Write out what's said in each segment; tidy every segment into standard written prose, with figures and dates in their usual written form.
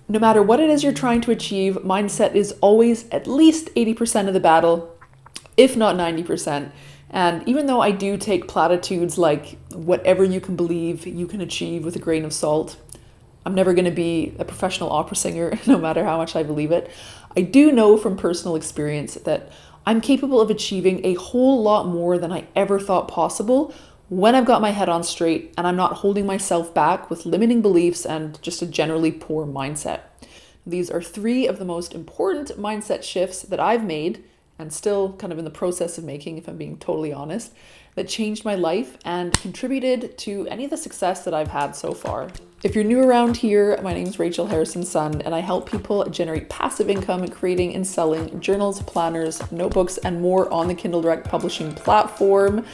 No matter what it is you're trying to achieve, mindset is always at least 80% of the battle, if not 90%. And even though I do take platitudes like whatever you can believe, you can achieve with a grain of salt, I'm never going to be a professional opera singer, no matter how much I believe it. I do know from personal experience that I'm capable of achieving a whole lot more than I ever thought possible when I've got my head on straight and I'm not holding myself back with limiting beliefs and just a generally poor mindset. These are three of the most important mindset shifts that I've made and still kind of in the process of making, if I'm being totally honest, that changed my life and contributed to any of the success that I've had so far. If you're new around here, my name is Rachel Harrison-Sun, and I help people generate passive income creating and selling journals, planners, notebooks, and more on the Kindle Direct Publishing platform.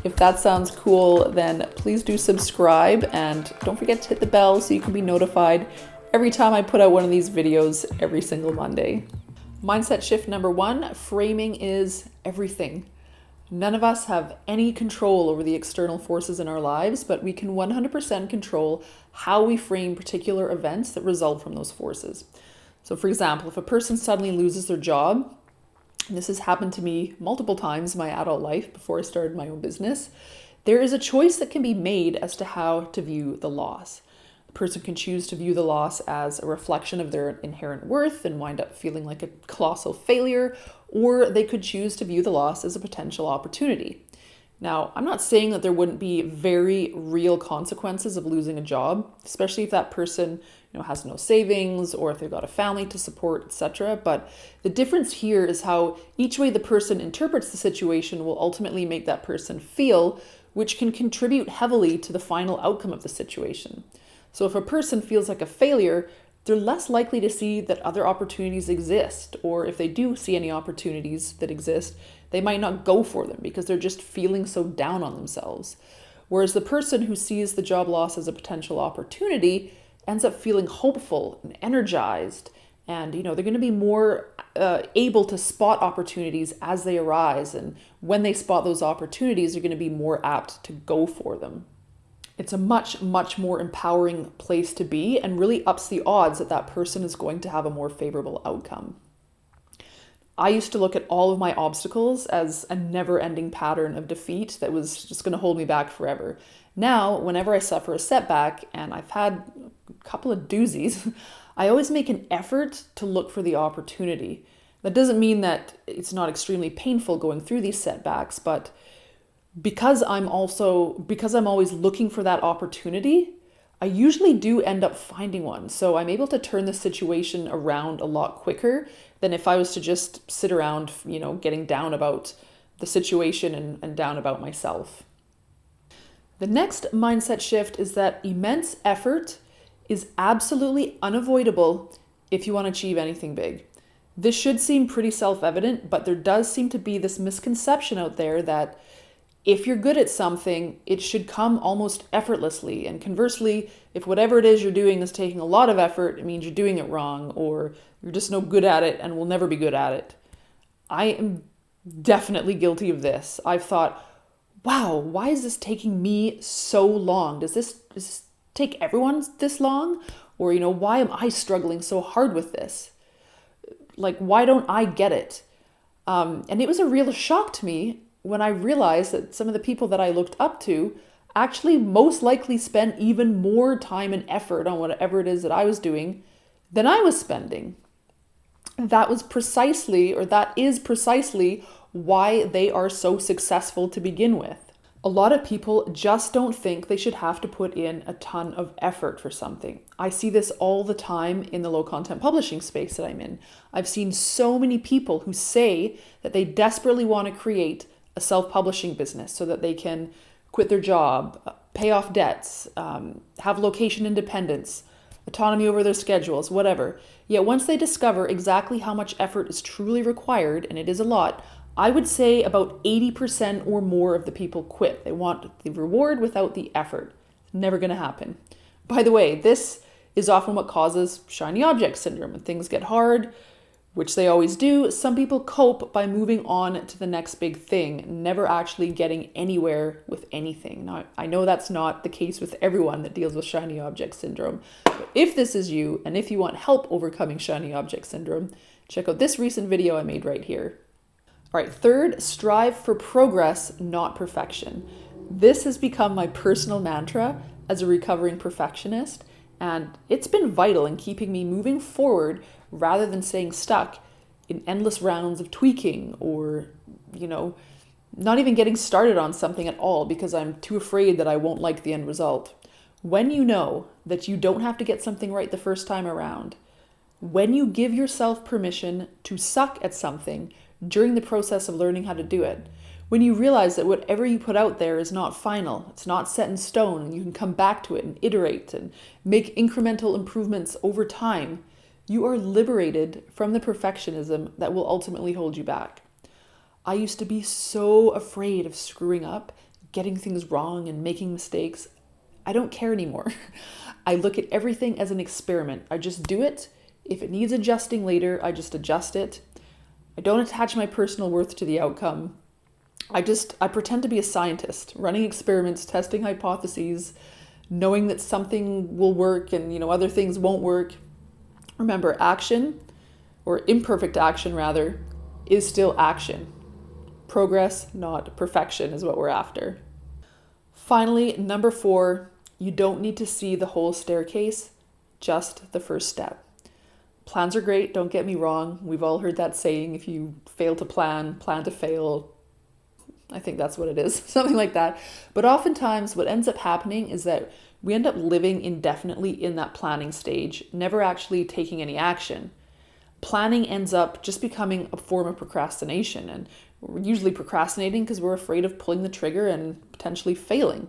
If that sounds cool, then please do subscribe and don't forget to hit the bell so you can be notified every time I put out one of these videos every single Monday. Mindset shift number one, framing is everything. None of us have any control over the external forces in our lives, but we can 100% control how we frame particular events that result from those forces. So for example, if a person suddenly loses their job, and this has happened to me multiple times in my adult life before I started my own business, there is a choice that can be made as to how to view the loss. The person can choose to view the loss as a reflection of their inherent worth and wind up feeling like a colossal failure, or they could choose to view the loss as a potential opportunity. Now, I'm not saying that there wouldn't be very real consequences of losing a job, especially if that person, has no savings or if they've got a family to support, etc. But the difference here is how each way the person interprets the situation will ultimately make that person feel, which can contribute heavily to the final outcome of the situation. So if a person feels like a failure, they're less likely to see that other opportunities exist, or if they do see any opportunities that exist, they might not go for them because they're just feeling so down on themselves. Whereas the person who sees the job loss as a potential opportunity ends up feeling hopeful and energized, and they're going to be more able to spot opportunities as they arise, and when they spot those opportunities, they're going to be more apt to go for them. It's a much, much more empowering place to be and really ups the odds that that person is going to have a more favorable outcome. I used to look at all of my obstacles as a never-ending pattern of defeat that was just going to hold me back forever. Now, whenever I suffer a setback, and I've had a couple of doozies, I always make an effort to look for the opportunity. That doesn't mean that it's not extremely painful going through these setbacks, but because I'm always looking for that opportunity, I usually do end up finding one. So I'm able to turn the situation around a lot quicker than if I was to just sit around, getting down about the situation and down about myself. The next mindset shift is that immense effort is absolutely unavoidable if you want to achieve anything big. This should seem pretty self-evident, but there does seem to be this misconception out there that if you're good at something, it should come almost effortlessly. And conversely, if whatever it is you're doing is taking a lot of effort, it means you're doing it wrong, or you're just no good at it and will never be good at it. I am definitely guilty of this. I've thought, wow, why is this taking me so long? Does this take everyone this long? Or, why am I struggling so hard with this? Like, why don't I get it? And it was a real shock to me when I realized that some of the people that I looked up to actually most likely spent even more time and effort on whatever it is that I was doing than I was spending. That is precisely why they are so successful to begin with. A lot of people just don't think they should have to put in a ton of effort for something. I see this all the time in the low content publishing space that I'm in. I've seen so many people who say that they desperately want to create a self-publishing business so that they can quit their job, pay off debts, have location independence, autonomy over their schedules, whatever. Yet once they discover exactly how much effort is truly required, and it is a lot, I would say about 80% or more of the people quit. They want the reward without the effort. Never going to happen. By the way, this is often what causes shiny object syndrome. When things get hard, which they always do, some people cope by moving on to the next big thing, never actually getting anywhere with anything. Now, I know that's not the case with everyone that deals with shiny object syndrome, but if this is you, and if you want help overcoming shiny object syndrome, check out this recent video I made right here. All right, third, strive for progress, not perfection. This has become my personal mantra as a recovering perfectionist, and it's been vital in keeping me moving forward rather than staying stuck in endless rounds of tweaking or, not even getting started on something at all because I'm too afraid that I won't like the end result. When you know that you don't have to get something right the first time around, when you give yourself permission to suck at something during the process of learning how to do it, when you realize that whatever you put out there is not final, it's not set in stone, and you can come back to it and iterate and make incremental improvements over time, you are liberated from the perfectionism that will ultimately hold you back. I used to be so afraid of screwing up, getting things wrong, and making mistakes. I don't care anymore. I look at everything as an experiment. I just do it. If it needs adjusting later, I just adjust it. I don't attach my personal worth to the outcome. I pretend to be a scientist, running experiments, testing hypotheses, knowing that something will work and, other things won't work. Remember, action, or imperfect action rather, is still action. Progress, not perfection, is what we're after. Finally, number 4, you don't need to see the whole staircase, just the first step. Plans are great, don't get me wrong. We've all heard that saying, if you fail to plan to fail. I think that's what it is, something like that. But oftentimes what ends up happening is that we end up living indefinitely in that planning stage, never actually taking any action. Planning ends up just becoming a form of procrastination, and we're usually procrastinating because we're afraid of pulling the trigger and potentially failing.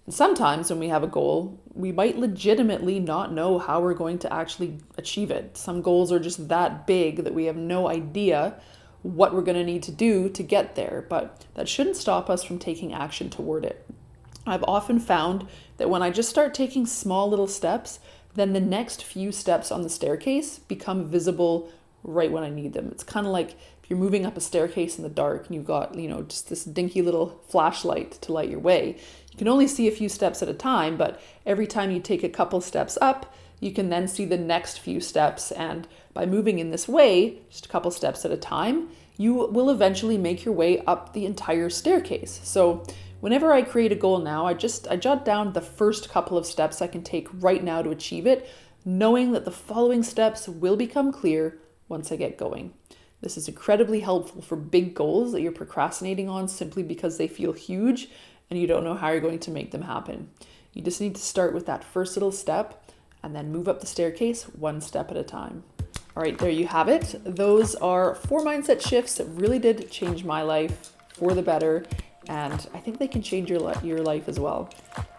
And sometimes when we have a goal, we might legitimately not know how we're going to actually achieve it. Some goals are just that big that we have no idea what we're going to need to do to get there, but that shouldn't stop us from taking action toward it. I've often found that when I just start taking small little steps, then the next few steps on the staircase become visible right when I need them. It's kind of like if you're moving up a staircase in the dark and you've got, just this dinky little flashlight to light your way. You can only see a few steps at a time, but every time you take a couple steps up, you can then see the next few steps. And by moving in this way, just a couple steps at a time, you will eventually make your way up the entire staircase. So whenever I create a goal now, I jot down the first couple of steps I can take right now to achieve it, knowing that the following steps will become clear once I get going. This is incredibly helpful for big goals that you're procrastinating on simply because they feel huge and you don't know how you're going to make them happen. You just need to start with that first little step and then move up the staircase one step at a time. All right, there you have it. Those are 4 mindset shifts that really did change my life for the better, and I think they can change your life as well.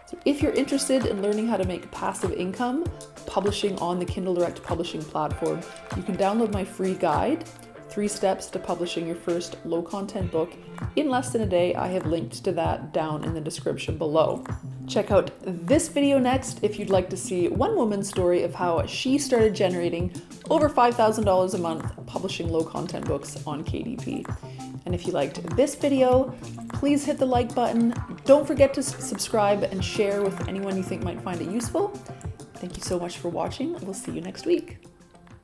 So if you're interested in learning how to make passive income publishing on the Kindle Direct publishing platform, you can download my free guide, 3 steps to publishing your first low content book in less than a day. I have linked to that down in the description below. Check out this video next if you'd like to see one woman's story of how she started generating over $5,000 a month publishing low content books on KDP. And if you liked this video, please hit the like button. Don't forget to subscribe and share with anyone you think might find it useful. Thank you so much for watching. We'll see you next week.